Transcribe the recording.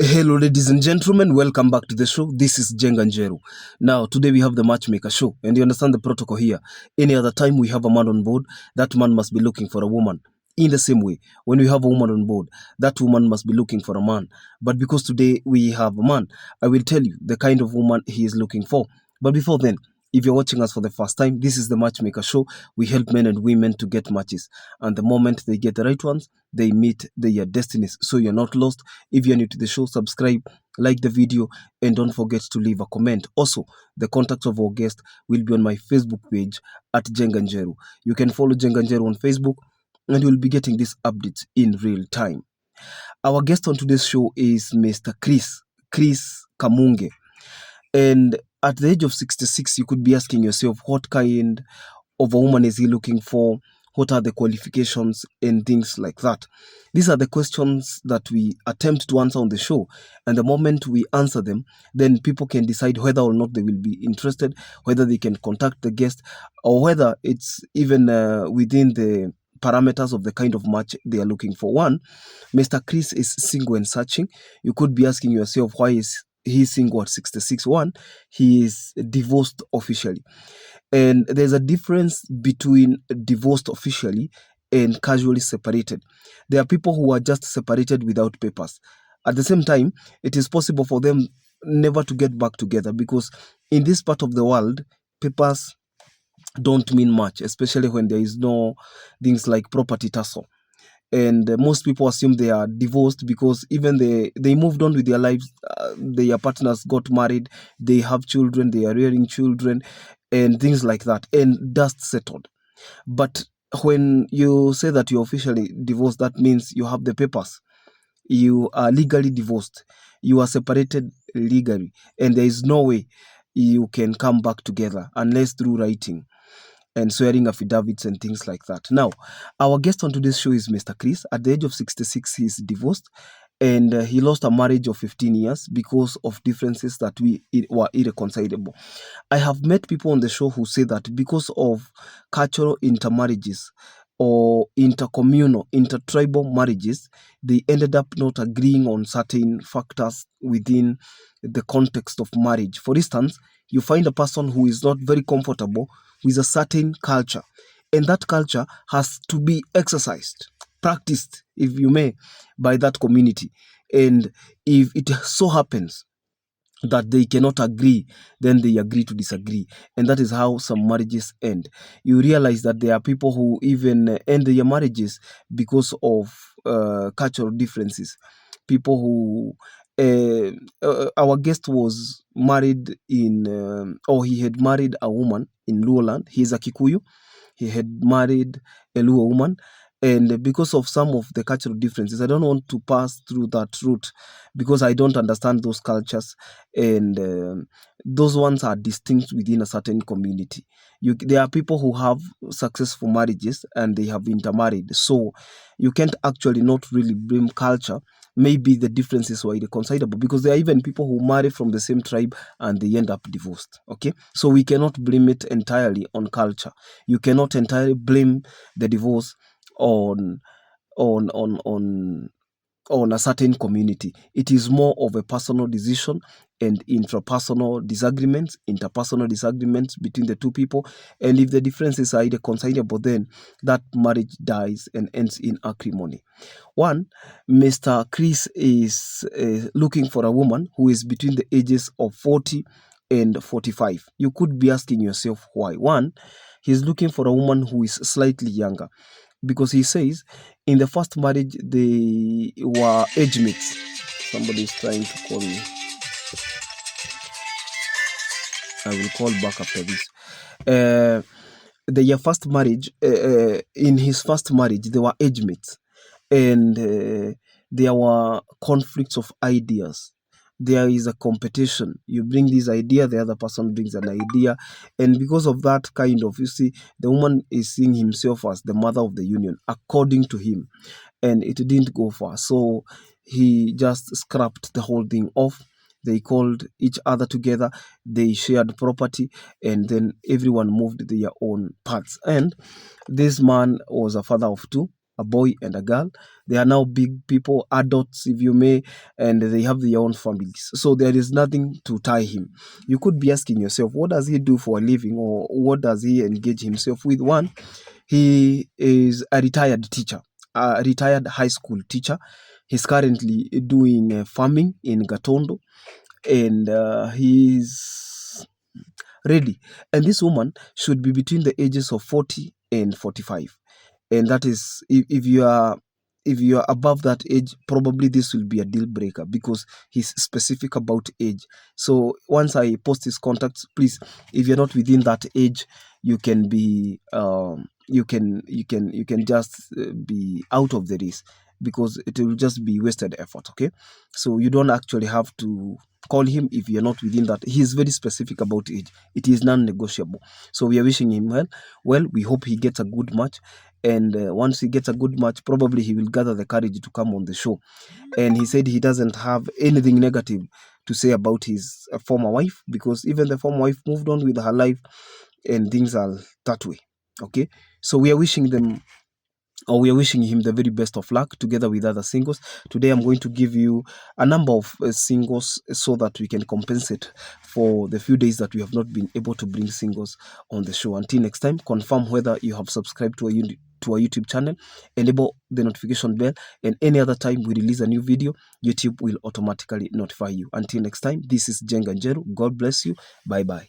Hello, ladies and gentlemen. Welcome back to the show. This is Jenga Njeru. Now, today we have the Matchmaker show, and you understand the protocol here. Any other time we have a man on board, that man must be looking for a woman. In the same way, when we have a woman on board, that woman must be looking for a man. But because today we have a man, I will tell you the kind of woman he is looking for. But before then, if you're watching us for the first time, this is the Matchmaker show. We help men and women to get matches. And the moment they get the right ones, they meet their destinies. So you're not lost. If you're new to the show, subscribe, like the video, and don't forget to leave a comment. Also, the contacts of our guest will be on my Facebook page at Jenganjeru. You can follow Jenganjeru on Facebook, and you'll be getting these updates in real time. Our guest on today's show is Mr. Chris Kamunge. And at the age of 66, you could be asking yourself, what kind of a woman is he looking for? What are the qualifications and things like that? These are the questions that we attempt to answer on the show. And the moment we answer them, then people can decide whether or not they will be interested, whether they can contact the guest, or whether it's even within the parameters of the kind of match they are looking for. One, Mr. Chris is single and searching. You could be asking yourself, why is he single at 66? One, he is divorced officially. And there's a difference between divorced officially and casually separated. There are people who are just separated without papers. At the same time, it is possible for them never to get back together, because in this part of the world, papers don't mean much, especially when there is no things like property tussle. And most people assume they are divorced because even they moved on with their lives. Their partners got married, they have children, they are rearing children, and things like that, and dust settled. But when you say that you're officially divorced, that means you have the papers. You are legally divorced. You are separated legally, and there is no way you can come back together unless through writing and swearing affidavits and things like that. Now, our guest on today's show is Mr. Chris. At the age of 66, he is divorced, and he lost a marriage of 15 years because of differences that were irreconcilable. I have met people on the show who say that because of cultural intermarriages or intercommunal, intertribal marriages, they ended up not agreeing on certain factors within the context of marriage. For instance, you find a person who is not very comfortable with a certain culture, and that culture has to be exercised, practiced, if you may, by that community. And if it so happens that they cannot agree, then they agree to disagree. And that is how some marriages end. You realize that there are people who even end their marriages because of cultural differences. People who our guest was married in, or he had married a woman in Luoland. He is a Kikuyu. He had married a Luo woman. And because of some of the cultural differences, I don't want to pass through that route because I don't understand those cultures. And those ones are distinct within a certain community. There are people who have successful marriages and they have intermarried. So you can't actually not really blame culture. Maybe the differences were irreconcilable, because there are even people who marry from the same tribe and they end up divorced. Okay, so we cannot blame it entirely on culture. You cannot entirely blame the divorce on on on on on a certain community. It is more of a personal decision and interpersonal disagreements between the two people. And if the differences are irreconcilable, then that marriage dies and ends in acrimony. One, Mr. Chris is looking for a woman who is between the ages of 40 and 45. You could be asking yourself why. One, he's looking for a woman who is slightly younger, because he says in the first marriage they were age mates. Somebody is trying to call me. I will call back after this. Their first marriage, in his first marriage, they were age mates, and there were conflicts of ideas. There is a competition. You bring this idea, the other person brings an idea, and because of that kind of, you see, the woman is seeing himself as the mother of the union, according to him, and it didn't go far. So he just scrapped the whole thing off. They called each other together, they shared property, and then everyone moved their own paths. And this man was a father of two. a boy and a girl. They are now big people, adults, if you may, and they have their own families. So there is nothing to tie him. You could be asking yourself, what does he do for a living, or what does he engage himself with? One, he is a retired teacher, a retired high school teacher. He's currently doing farming in Gatundu, and he's ready. And this woman should be between the ages of 40 and 45. And that is, if you are above that age, probably this will be a deal breaker, because he's specific about age. So once I post his contacts, please, if you're not within that age, you can be you can just be out of the race, because it will just be wasted effort. Okay, so you don't actually have to call him if you're not within that. He is very specific about age. It is non-negotiable. So we are wishing him well. We hope he gets a good match, and once he gets a good match, probably he will gather the courage to come on the show. And he said he doesn't have anything negative to say about his former wife, because even the former wife moved on with her life, and things are that way. Okay, so we are wishing them, or we are wishing him, the very best of luck together with other singles. Today I'm going to give you a number of singles, so that we can compensate for the few days that we have not been able to bring singles on the show. Until next time, confirm whether you have subscribed to our YouTube channel, enable the notification bell, and any other time we release a new video, YouTube will automatically notify you. Until next time, this is Jenga Njeru. God bless you. Bye bye.